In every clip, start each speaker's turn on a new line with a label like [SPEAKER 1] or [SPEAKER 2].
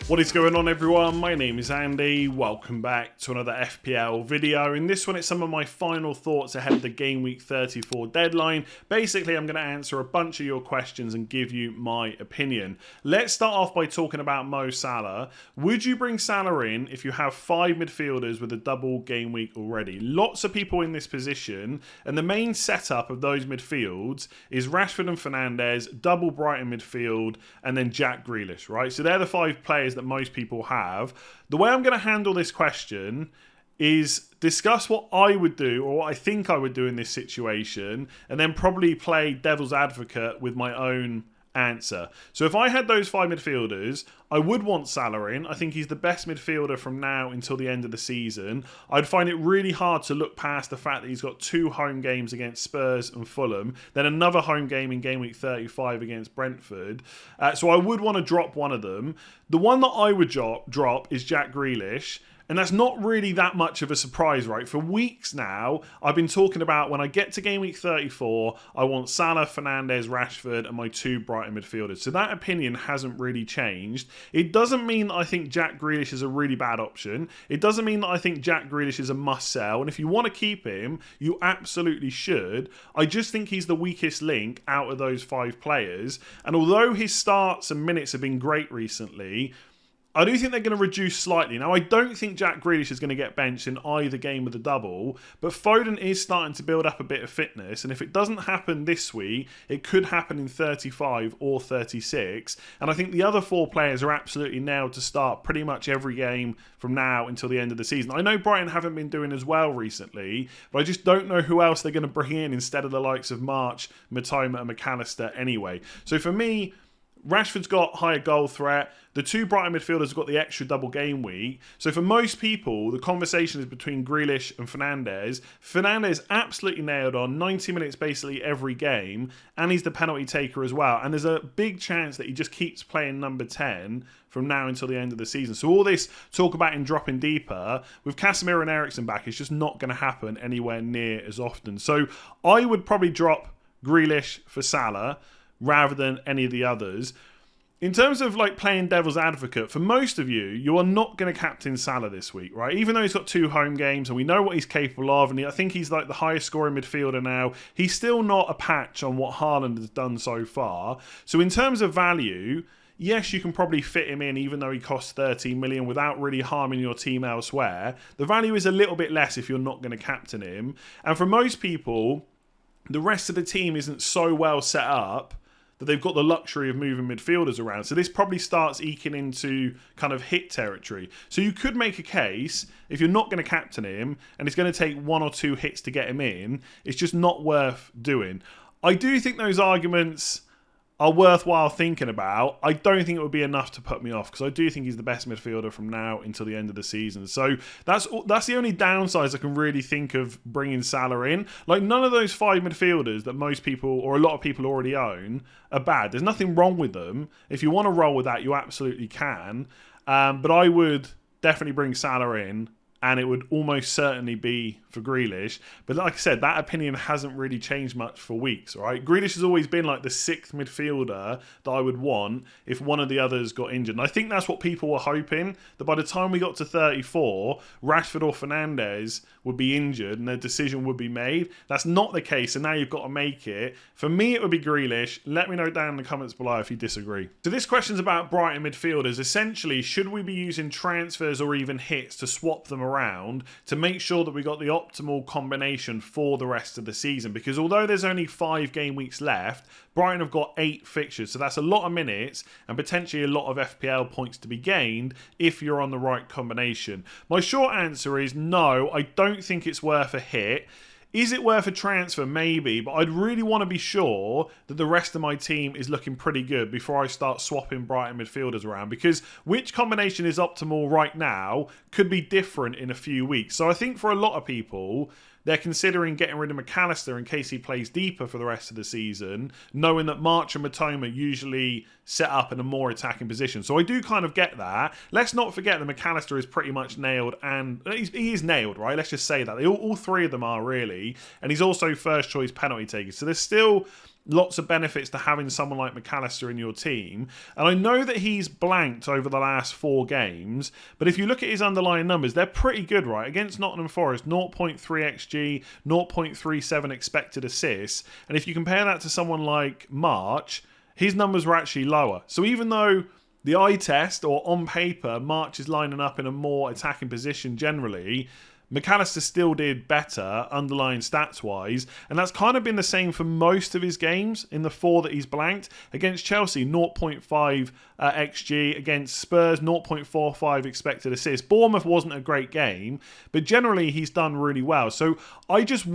[SPEAKER 1] What is going on, everyone? My name is Andy. Welcome back to another FPL video. In this one, it's some of my final thoughts ahead of the Game Week 34 deadline. Basically, I'm going to answer a bunch of your questions and give you my opinion. Let's start off by talking about Mo Salah. Would you bring Salah in if you have 5 midfielders with a double game week already? Lots of people in this position, and the main setup of those midfields is Rashford and Fernandes, double Brighton midfield, and then Jack Grealish, right? So they're the 5 players that most people have. The way I'm going to handle this question is discuss what I would do or what I think I would do in this situation, and then probably play devil's advocate with my own answer. So if I had those 5 midfielders, I would want Salah in. I think he's the best midfielder from now until the end of the season. I'd find it really hard to look past the fact that he's got 2 home games against Spurs and Fulham, then another home game in Game Week 35 against Brentford. So I would want to drop one of them. The one that I would drop is Jack Grealish. And that's not really that much of a surprise, right? For weeks now, I've been talking about when I get to Game Week 34, I want Salah, Fernandes, Rashford, and my 2 Brighton midfielders. So that opinion hasn't really changed. It doesn't mean that I think Jack Grealish is a really bad option. It doesn't mean that I think Jack Grealish is a must-sell. And if you want to keep him, you absolutely should. I just think he's the weakest link out of those 5 players. And although his starts and minutes have been great recently, I do think they're going to reduce slightly. Now, I don't think Jack Grealish is going to get benched in either game of the double, but Foden is starting to build up a bit of fitness, and if it doesn't happen this week, it could happen in 35 or 36, and I think the other 4 players are absolutely nailed to start pretty much every game from now until the end of the season. I know Brighton haven't been doing as well recently, but I just don't know who else they're going to bring in instead of the likes of March, Matoma and McAllister anyway. So for me, Rashford's got higher goal threat. The 2 Brighton midfielders have got the extra double game week. So for most people, the conversation is between Grealish and Fernandes. Fernandes absolutely nailed on, 90 minutes basically every game, and he's the penalty taker as well. And there's a big chance that he just keeps playing number 10 from now until the end of the season. So all this talk about him dropping deeper, with Casemiro and Eriksen back, it's just not going to happen anywhere near as often. So I would probably drop Grealish for Salah rather than any of the others. In terms of like playing devil's advocate, for most of you, you are not going to captain Salah this week, right? Even though he's got 2 home games and we know what he's capable of, and I think he's like the highest scoring midfielder now, he's still not a patch on what Haaland has done so far. So in terms of value, yes, you can probably fit him in even though he costs 13 million without really harming your team elsewhere. The value is a little bit less if you're not going to captain him. And for most people, the rest of the team isn't so well set up that they've got the luxury of moving midfielders around. So this probably starts eking into kind of hit territory. So you could make a case, if you're not going to captain him, and it's going to take 1 or 2 hits to get him in, it's just not worth doing. I do think those arguments are worthwhile thinking about. I don't think it would be enough to put me off, because I do think he's the best midfielder from now until the end of the season. So that's the only downsides I can really think of bringing Salah in. Like, none of those 5 midfielders that most people, or a lot of people already own, are bad. There's nothing wrong with them. If you want to roll with that, you absolutely can. But I would definitely bring Salah in, and it would almost certainly be for Grealish. But like I said, that opinion hasn't really changed much for weeks, right? Grealish has always been like the 6th midfielder that I would want if one of the others got injured. And I think that's what people were hoping, that by the time we got to 34, Rashford or Fernandes would be injured and their decision would be made. That's not the case, and now you've got to make it. For me, it would be Grealish. Let me know down in the comments below if you disagree. So this question's about Brighton midfielders. Essentially, should we be using transfers or even hits to swap them around to make sure that we got the optimal combination for the rest of the season? Because although there's only 5 game weeks left, Brighton have got 8 fixtures, so that's a lot of minutes and potentially a lot of FPL points to be gained if you're on the right combination. My short answer is no, I don't think it's worth a hit. Is it worth a transfer? Maybe, but I'd really want to be sure that the rest of my team is looking pretty good before I start swapping Brighton midfielders around, because which combination is optimal right now could be different in a few weeks. So I think for a lot of people, they're considering getting rid of McAllister in case he plays deeper for the rest of the season, knowing that March and Matoma usually set up in a more attacking position. So I do kind of get that. Let's not forget that McAllister is pretty much nailed, and he is nailed, right? Let's just say that. All 3 of them are really, and he's also first choice penalty taker. So there's still lots of benefits to having someone like McAllister in your team. And I know that he's blanked over the last 4 games, but if you look at his underlying numbers, they're pretty good, right? Against Nottingham Forest, 0.3 XG, 0.37 expected assists. And if you compare that to someone like March, his numbers were actually lower. So even though the eye test, or on paper, March is lining up in a more attacking position generally, McAllister still did better underlying stats-wise, and that's kind of been the same for most of his games in the 4 that he's blanked. Against Chelsea, 0.5 XG. Against Spurs, 0.45 expected assists. Bournemouth wasn't a great game, but generally he's done really well. So I just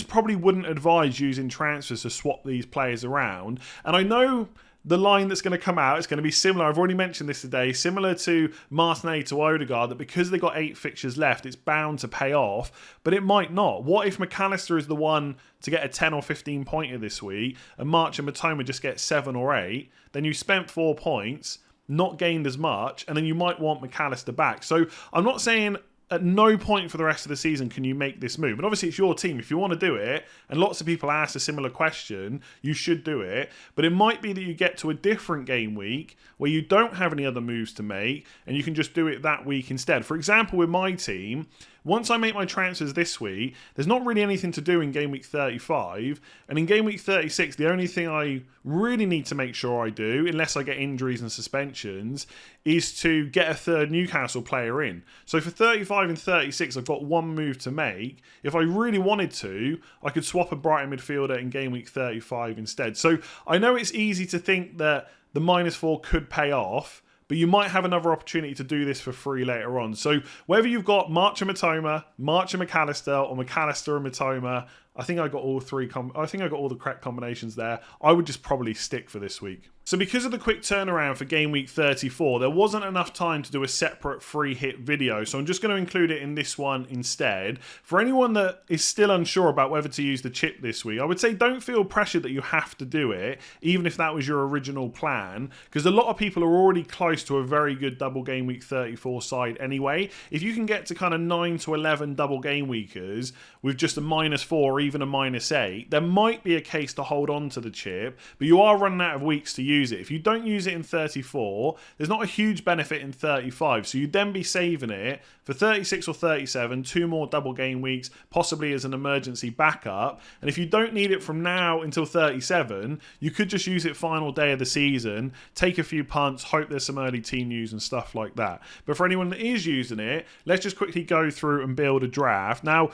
[SPEAKER 1] probably wouldn't advise using transfers to swap these players around. And I know the line that's going to come out is going to be similar. I've already mentioned this today. Similar to Martinelli to Odegaard, that because they've got 8 fixtures left, it's bound to pay off. But it might not. What if McAllister is the one to get a 10 or 15 pointer this week, and March and Matoma just get 7 or 8? Then you spent 4 points, not gained as much, and then you might want McAllister back. So I'm not saying at no point for the rest of the season can you make this move. But obviously it's your team. If you want to do it, and lots of people ask a similar question, you should do it. But it might be that you get to a different game week where you don't have any other moves to make, and you can just do it that week instead. For example, with my team, once I make my transfers this week, there's not really anything to do in game week 35. And in game week 36, the only thing I really need to make sure I do, unless I get injuries and suspensions, is to get a third Newcastle player in. So for 35 and 36, I've got one move to make. If I really wanted to, I could swap a Brighton midfielder in game week 35 instead. So I know it's easy to think that the -4 could pay off, but you might have another opportunity to do this for free later on. So whether you've got March and Matoma, March and McAllister, or McAllister and Matoma, I think I got all the correct combinations there. I would just probably stick for this week. So because of the quick turnaround for game week 34, there wasn't enough time to do a separate free hit video, so I'm just going to include it in this one instead. For anyone that is still unsure about whether to use the chip this week, I would say don't feel pressured that you have to do it, even if that was your original plan, because a lot of people are already close to a very good double game week 34 side anyway. If you can get to kind of 9 to 11 double game weekers with just a -4 or even a -8, there might be a case to hold on to the chip, but you are running out of weeks to use it. If you don't use it in 34, there's not a huge benefit in 35, so you'd then be saving it for 36 or 37, 2 more double game weeks, possibly as an emergency backup. And if you don't need it from now until 37, you could just use it final day of the season, take a few punts, hope there's some early team news and stuff like that. But for anyone that is using it, let's just quickly go through and build a draft. Now,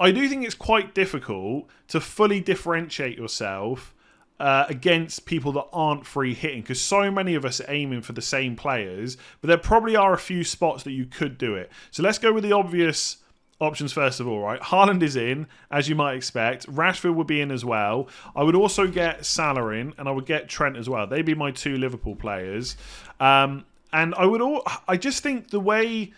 [SPEAKER 1] I do think it's quite difficult to fully differentiate yourself against people that aren't free hitting, because so many of us are aiming for the same players, but there probably are a few spots that you could do it. So let's go with the obvious options first of all, right? Haaland is in, as you might expect. Rashford would be in as well. I would also get Salah in, and I would get Trent as well. They'd be my 2 Liverpool players. And I just think the way,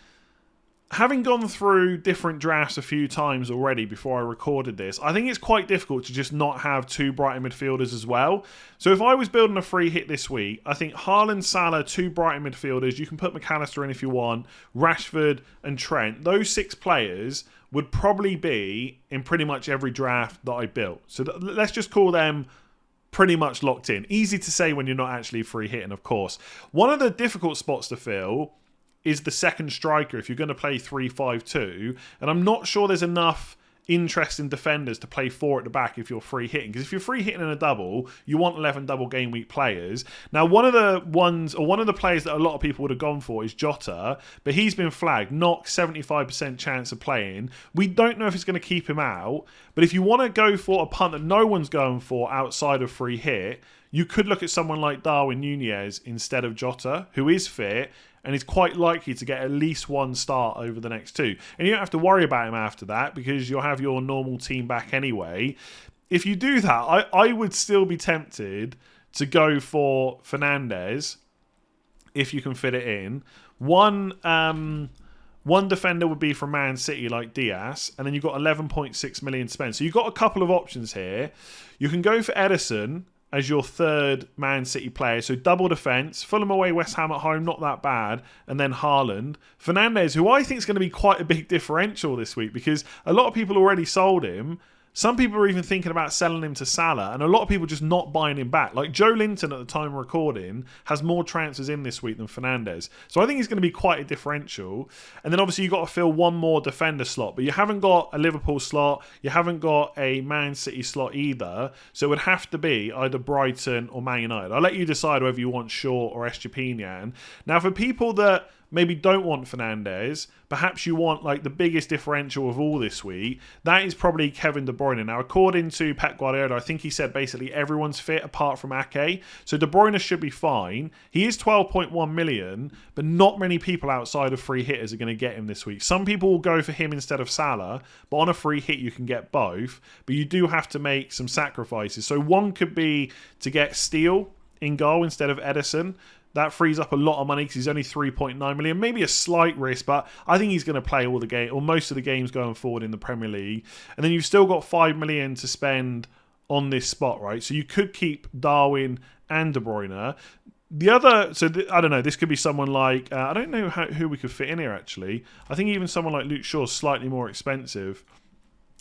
[SPEAKER 1] having gone through different drafts a few times already before I recorded this, I think it's quite difficult to just not have 2 Brighton midfielders as well. So if I was building a free hit this week, I think Haaland, Salah, 2 Brighton midfielders, you can put McAllister in if you want, Rashford and Trent. Those 6 players would probably be in pretty much every draft that I built. So let's just call them pretty much locked in. Easy to say when you're not actually free hitting, of course. One of the difficult spots to fill is the second striker if you're going to play 3-5-2, and I'm not sure there's enough interest in defenders to play 4 at the back if you're free hitting, because if you're free hitting in a double, you want 11 double game week players. Now one of the players that a lot of people would have gone for is Jota, but he's been flagged, knock, 75% chance of playing. We don't know if it's going to keep him out, but if you want to go for a punt that no one's going for outside of free hit, you could look at someone like Darwin Nunez instead of Jota, who is fit and is quite likely to get at least 1 start over the next 2. And you don't have to worry about him after that because you'll have your normal team back anyway. If you do that, I would still be tempted to go for Fernandes if you can fit it in. One defender would be from Man City like Diaz, and then you've got 11.6 million spent. So you've got a couple of options here. You can go for Ederson as your 3rd Man City player. So double defence, Fulham away, West Ham at home, not that bad. And then Haaland. Fernandes, who I think is going to be quite a big differential this week because a lot of people already sold him. Some people are even thinking about selling him to Salah, and a lot of people just not buying him back. Like Joe Linton at the time of recording has more transfers in this week than Fernandes. So I think he's going to be quite a differential. And then obviously you've got to fill one more defender slot, but you haven't got a Liverpool slot, you haven't got a Man City slot either. So it would have to be either Brighton or Man United. I'll let you decide whether you want Shaw or Estupiñán. Now for people that maybe don't want Fernandes, perhaps you want like the biggest differential of all this week, that is probably Kevin De Bruyne. Now, according to Pep Guardiola, I think he said basically everyone's fit apart from Ake. So De Bruyne should be fine. He is 12.1 million, but not many people outside of free hitters are going to get him this week. Some people will go for him instead of Salah, but on a free hit you can get both. But you do have to make some sacrifices. So one could be to get Steele in goal instead of Ederson. That frees up a lot of money because he's only 3.9 million. Maybe a slight risk, but I think he's going to play all the game or most of the games going forward in the Premier League. And then you've still got 5 million to spend on this spot, right? So you could keep Darwin and De Bruyne. The other, I don't know, this could be someone like, I don't know who we could fit in here actually. I think even someone like Luke Shaw is slightly more expensive.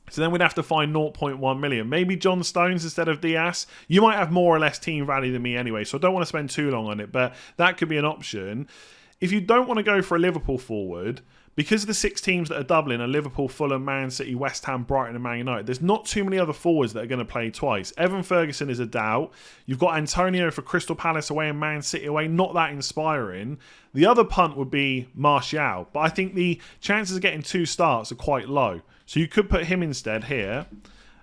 [SPEAKER 1] So then we'd have to find 0.1 million. Maybe John Stones instead of Diaz. You might have more or less team value than me anyway, so I don't want to spend too long on it, but that could be an option. If you don't want to go for a Liverpool forward, because the 6 teams that are doubling are Liverpool, Fulham, Man City, West Ham, Brighton and Man United, there's not too many other forwards that are going to play twice. Evan Ferguson is a doubt. You've got Antonio for Crystal Palace away and Man City away. Not that inspiring. The other punt would be Martial, but I think the chances of getting 2 starts are quite low. So you could put him instead here.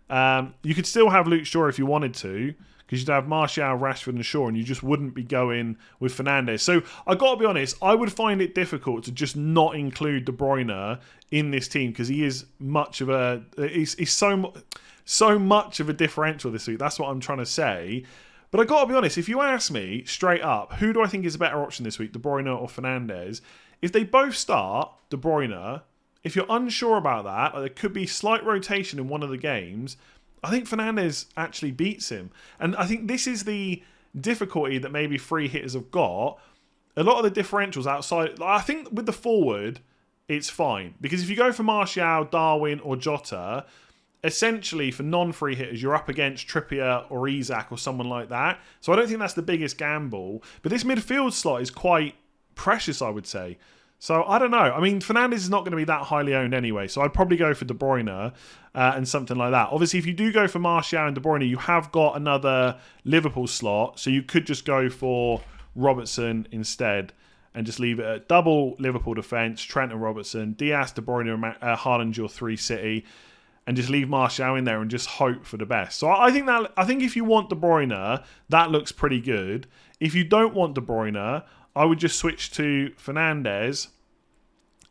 [SPEAKER 1] You could still have Luke Shaw if you wanted to, because you'd have Martial, Rashford and Shaw, and you just wouldn't be going with Fernandes. So I got to be honest, I would find it difficult to just not include De Bruyne in this team because he is much of a he's so much of a differential this week. That's what I'm trying to say. But I got to be honest, if you ask me straight up, who do I think is a better option this week, De Bruyne or Fernandes? If they both start, De Bruyne. If you're unsure about that, or there could be slight rotation in one of the games, I think Fernandes actually beats him. And I think this is the difficulty that maybe free hitters have got. A lot of the differentials outside, I think with the forward, it's fine. Because if you go for Martial, Darwin or Jota, essentially for non-free hitters, you're up against Trippier or Isak or someone like that. So I don't think that's the biggest gamble. But this midfield slot is quite precious, I would say. So, I don't know. I mean, Fernandes is not going to be that highly owned anyway, so I'd probably go for De Bruyne and something like that. Obviously, if you do go for Martial and De Bruyne, you have got another Liverpool slot, so you could just go for Robertson instead and just leave it at double Liverpool defence, Trent and Robertson, Diaz, De Bruyne, Haaland, your 3 City, and just leave Martial in there and just hope for the best. So, I think if you want De Bruyne, that looks pretty good. If you don't want De Bruyne, I would just switch to Fernandes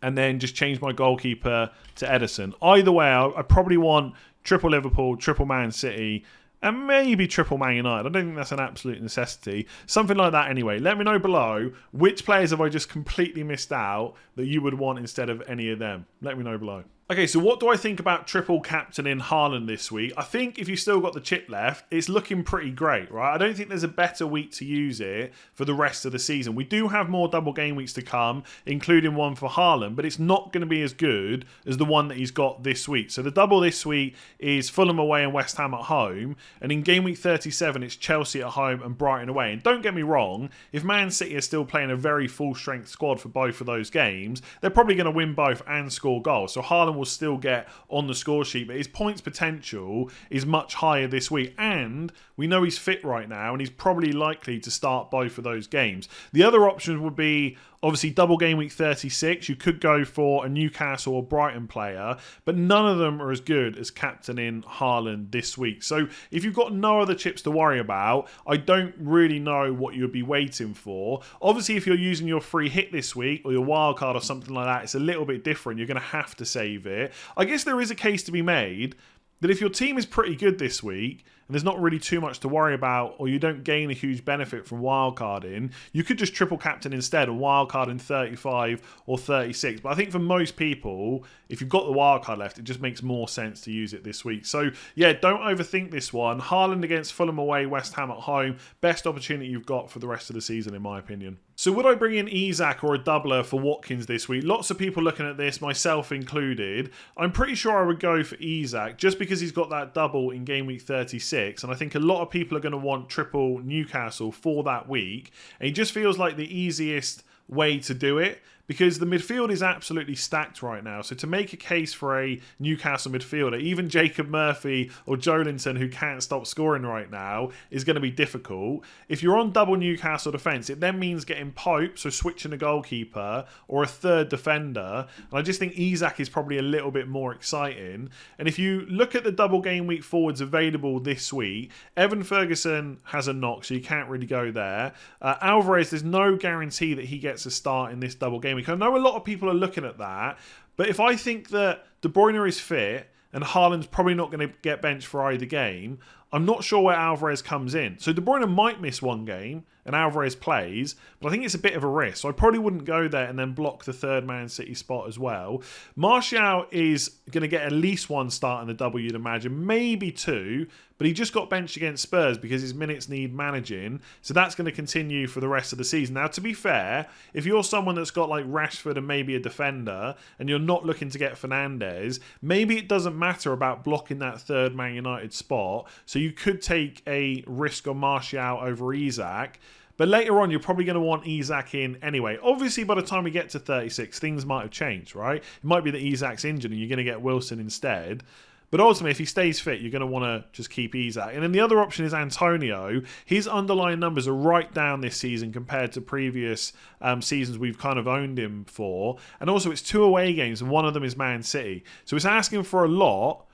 [SPEAKER 1] and then just change my goalkeeper to Ederson. Either way, I probably want triple Liverpool, triple Man City, and maybe triple Man United. I don't think that's an absolute necessity. Something like that anyway. Let me know below which players have I just completely missed out that you would want instead of any of them. Let me know below. Okay, so what do I think about triple captain in Haaland this week? I think if you've still got the chip left, it's looking pretty great, right? I don't think there's a better week to use it for the rest of the season. We do have more double game weeks to come, including one for Haaland, but it's not going to be as good as the one that he's got this week. So the double this week is Fulham away and West Ham at home, and in game week 37, it's Chelsea at home and Brighton away. And don't get me wrong, if Man City are still playing a very full-strength squad for both of those games, they're probably going to win both and score goals. So Haaland will still get on the score sheet, but his points potential is much higher this week, and we know he's fit right now and he's probably likely to start both of those games. The other options would be obviously double game week 36. You could go for a Newcastle or Brighton player, but none of them are as good as captaining Haaland this week. So if you've got no other chips to worry about, I don't really know what you'd be waiting for. Obviously, if you're using your free hit this week or your wild card or something like that, it's a little bit different. You're going to have to save it. I guess there is a case to be made that if your team is pretty good this week and there's not really too much to worry about, or you don't gain a huge benefit from wildcarding, you could just triple captain instead and wildcard in 35 or 36. But I think for most people, if you've got the wildcard left, it just makes more sense to use it this week. So yeah, don't overthink this one. Haaland against Fulham away, West Ham at home, best opportunity you've got for the rest of the season, in my opinion. So would I bring in Isak or a doubler for Watkins this week? Lots of people looking at this, myself included. I'm pretty sure I would go for Isak just because he's got that double in game week 36, and I think a lot of people are going to want triple Newcastle for that week, and he just feels like the easiest way to do it because the midfield is absolutely stacked right now. So to make a case for a Newcastle midfielder, even Jacob Murphy or Joelinton, who can't stop scoring right now, is going to be difficult. If you're on double Newcastle defence, it then means getting Pope, so switching a goalkeeper, or a third defender. And I just think Isak is probably a little bit more exciting. And if you look at the double game week forwards available this week, Evan Ferguson has a knock, so you can't really go there. Alvarez, there's no guarantee that he gets a start in this double game week. I know a lot of people are looking at that, but if I think that De Bruyne is fit and Haaland's probably not going to get benched for either game, I'm not sure where Alvarez comes in. So De Bruyne might miss one game and Alvarez plays, but I think it's a bit of a risk. So I probably wouldn't go there and then block the third Man City spot as well. Martial is going to get at least one start in the double, you'd imagine, maybe two, but he just got benched against Spurs because his minutes need managing. So that's going to continue for the rest of the season. Now, to be fair, if you're someone that's got like Rashford and maybe a defender and you're not looking to get Fernandes, maybe it doesn't matter about blocking that third Man United spot. So you could take a risk on Martial over Isak. But later on, you're probably going to want Isak in anyway. Obviously, by the time we get to 36, things might have changed, right? It might be that Isak's injured and you're going to get Wilson instead. But ultimately, if he stays fit, you're going to want to just keep Isak. And then the other option is Antonio. His underlying numbers are right down this season compared to previous seasons we've kind of owned him for. And also, it's 2 away games, and one of them is Man City. So it's asking for a lot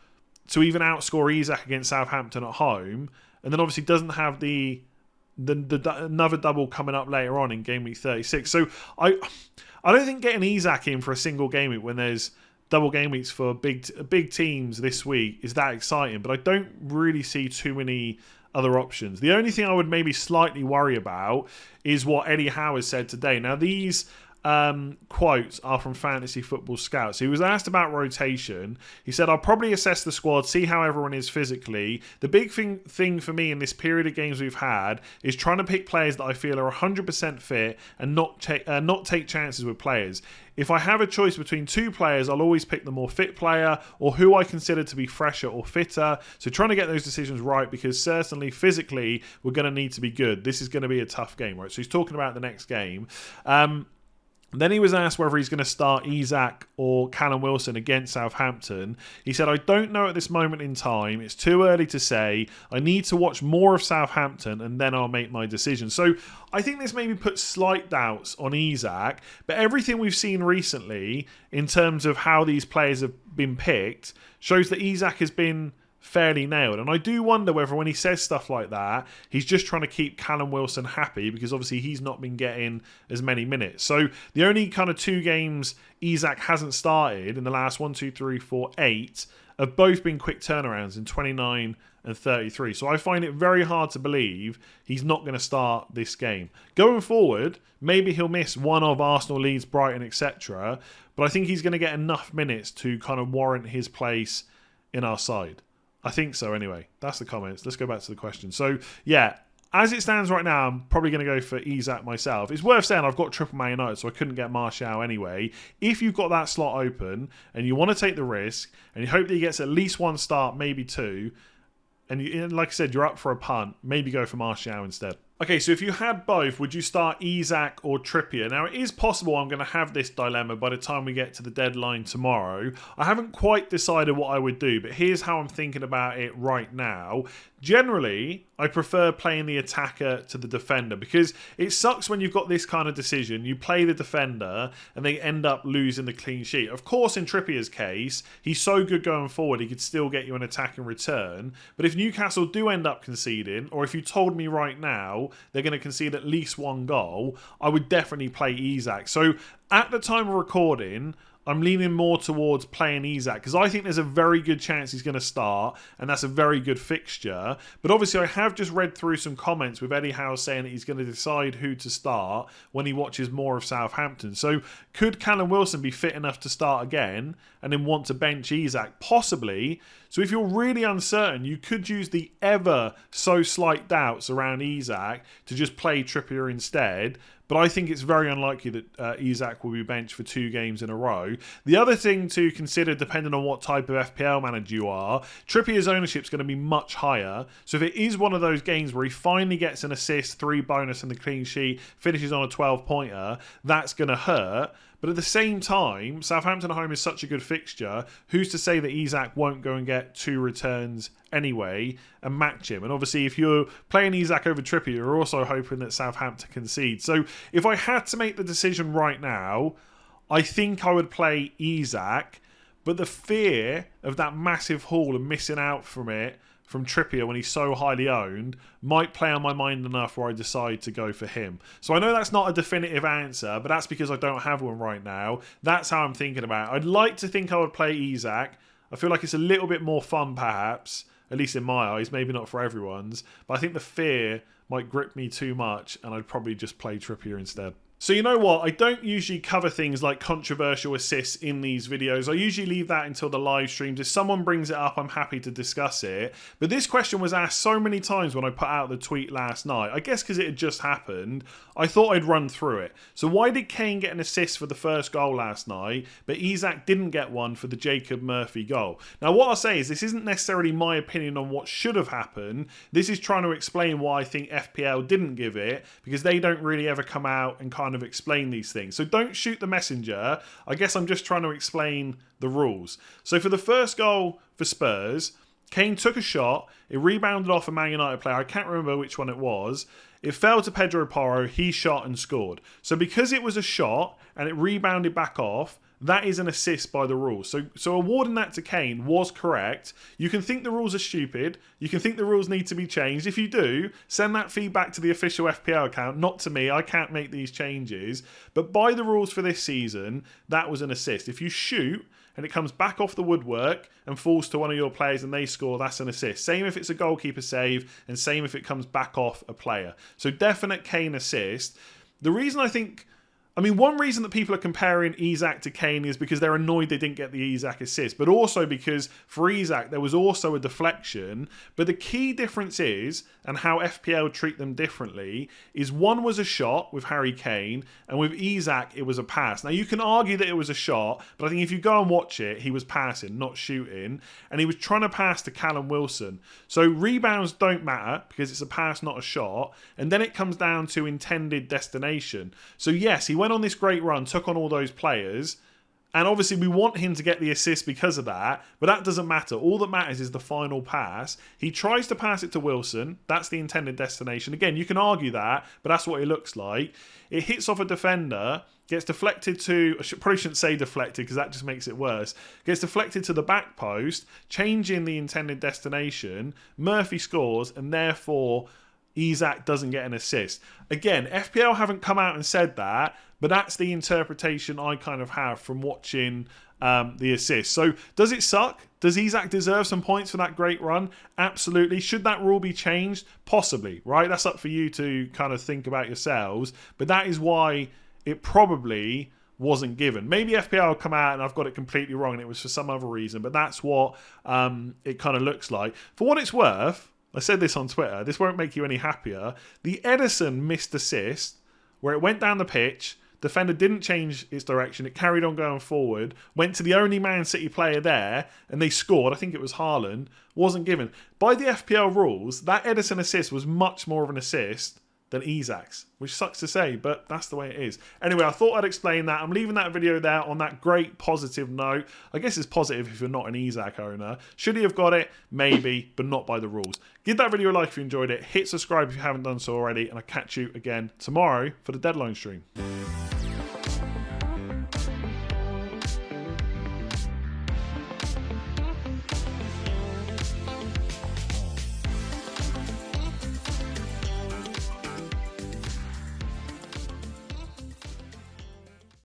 [SPEAKER 1] to even outscore Isak against Southampton at home. And then obviously doesn't have the another double coming up later on in game week 36. So I don't think getting Isak in for a single game week when there's double game weeks for big teams this week is that exciting, but I don't really see too many other options. The only thing I would maybe slightly worry about is what Eddie Howe has said today. Now, these quotes are from Fantasy Football Scouts. He was asked about rotation. He said, I'll probably assess the squad, see how everyone is physically. The big thing for me in this period of games we've had is trying to pick players that I feel are 100% fit and not take chances with players. If I have a choice between two players, I'll always pick the more fit player or who I consider to be fresher or fitter. So trying to get those decisions right, because certainly physically we're going to need to be good. This is going to be a tough game, right? So he's talking about the next game. Then he was asked whether he's going to start Isak or Callum Wilson against Southampton. He said, I don't know at this moment in time. It's too early to say. I need to watch more of Southampton and then I'll make my decision. So I think this maybe puts slight doubts on Isak, but everything we've seen recently in terms of how these players have been picked shows that Isak has been fairly nailed. And I do wonder whether when he says stuff like that, he's just trying to keep Callum Wilson happy, because obviously he's not been getting as many minutes. So the only kind of 2 games Isak hasn't started in the last 8 have both been quick turnarounds in 29 and 33. So I find it very hard to believe he's not going to start this game. Going forward, maybe he'll miss one of Arsenal, Leeds, Brighton, etc. But I think he's going to get enough minutes to kind of warrant his place in our side. I think so anyway. That's the comments. Let's go back to the question. So, yeah, as it stands right now, I'm probably going to go for Isak myself. It's worth saying I've got triple Man United, so I couldn't get Martial anyway. If you've got that slot open and you want to take the risk and you hope that he gets at least one start, maybe 2, and like I said, you're up for a punt, maybe go for Martial instead. Okay, so if you had both, would you start Isak or Trippier? Now, it is possible I'm going to have this dilemma by the time we get to the deadline tomorrow. I haven't quite decided what I would do, but here's how I'm thinking about it right now. Generally, I prefer playing the attacker to the defender, because it sucks when you've got this kind of decision. You play the defender and they end up losing the clean sheet. Of course, in Trippier's case, he's so good going forward, he could still get you an attack in return. But if Newcastle do end up conceding, or if you told me right now they're going to concede at least one goal, I would definitely play Isak. So at the time of recording, I'm leaning more towards playing Isak because I think there's a very good chance he's going to start, and that's a very good fixture. But obviously, I have just read through some comments with Eddie Howe saying that he's going to decide who to start when he watches more of Southampton. So could Callum Wilson be fit enough to start again and then want to bench Isak? Possibly. So if you're really uncertain, you could use the ever so slight doubts around Isak to just play Trippier instead. But I think it's very unlikely that Isak will be benched for 2 games in a row. The other thing to consider, depending on what type of FPL manager you are, Trippier's ownership is going to be much higher. So if it is one of those games where he finally gets an assist, 3 bonus and the clean sheet, finishes on a 12-pointer, that's going to hurt. But at the same time, Southampton at home is such a good fixture. Who's to say that Isak won't go and get 2 returns anyway and match him? And obviously, if you're playing Isak over Trippier, you're also hoping that Southampton concede. So if I had to make the decision right now, I think I would play Isak. But the fear of that massive haul and missing out from it, from Trippier when he's so highly owned, might play on my mind enough where I decide to go for him. So I know that's not a definitive answer, but that's because I don't have one right now. That's how I'm thinking about it. I'd like to think I would play Isak. I feel like it's a little bit more fun perhaps, at least in my eyes, maybe not for everyone's, but I think the fear might grip me too much and I'd probably just play Trippier instead. So you know what, I don't usually cover things like controversial assists in these videos. I usually leave that until the live streams. If someone brings it up, I'm happy to discuss it. But this question was asked so many times when I put out the tweet last night. I guess because it had just happened, I thought I'd run through it. So why did Kane get an assist for the first goal last night, but Isak didn't get one for the Jacob Murphy goal? Now what I'll say is this isn't necessarily my opinion on what should have happened. This is trying to explain why I think FPL didn't give it, because they don't really ever come out and kind of explain these things. So don't shoot the messenger. I guess I'm just trying to explain the rules. So for the first goal for Spurs, Kane took a shot. It rebounded off a Man United player. I can't remember which one it was. It fell to Pedro Porro. He shot and scored. So because it was a shot and it rebounded back off, that is an assist by the rules. So awarding that to Kane was correct. You can think the rules are stupid. You can think the rules need to be changed. If you do, send that feedback to the official FPL account, not to me. I can't make these changes. But by the rules for this season, that was an assist. If you shoot and it comes back off the woodwork and falls to one of your players and they score, that's an assist. Same if it's a goalkeeper save, and same if it comes back off a player. So definite Kane assist. The reason I think... one reason that people are comparing Isak to Kane is because they're annoyed they didn't get the Isak assist, but also because for Isak there was also a deflection. But the key difference is, and how FPL treat them differently, is one was a shot with Harry Kane, and with Isak it was a pass. Now you can argue that it was a shot, but I think if you go and watch it, he was passing, not shooting, and he was trying to pass to Callum Wilson. So rebounds don't matter because it's a pass, not a shot, and then it comes down to intended destination. So yes, he went on this great run, took on all those players, and obviously we want him to get the assist because of that, but that doesn't matter. All that matters is the final pass. He tries to pass it to Wilson. That's the intended destination. Again, you can argue that, but that's what it looks like. It hits off a defender, gets deflected to... probably shouldn't say deflected because that just makes it worse. Gets deflected to the back post, changing the intended destination. Murphy scores, and therefore Isak doesn't get an assist. Again, FPL haven't come out and said that, but that's the interpretation I kind of have from watching the assist. So does it suck? Does Isak deserve some points for that great run? Absolutely. Should that rule be changed? Possibly, right? That's up for you to kind of think about yourselves. But that is why it probably wasn't given. Maybe FPL will come out and I've got it completely wrong and it was for some other reason, but that's what it kind of looks like. For what it's worth, I said this on Twitter, this won't make you any happier. The Ederson missed assist, where it went down the pitch, defender didn't change its direction, it carried on going forward, went to the only Man City player there, and they scored, I think it was Haaland, wasn't given. By the FPL rules, that Ederson assist was much more of an assist than Isak's, which sucks to say, but that's the way it is. Anyway, I thought I'd explain that. I'm leaving that video there on that great positive note. I guess it's positive if you're not an Isak owner. Should he have got it? Maybe, but not by the rules. Give that video a like if you enjoyed it. Hit subscribe if you haven't done so already, and I'll catch you again tomorrow for the deadline stream.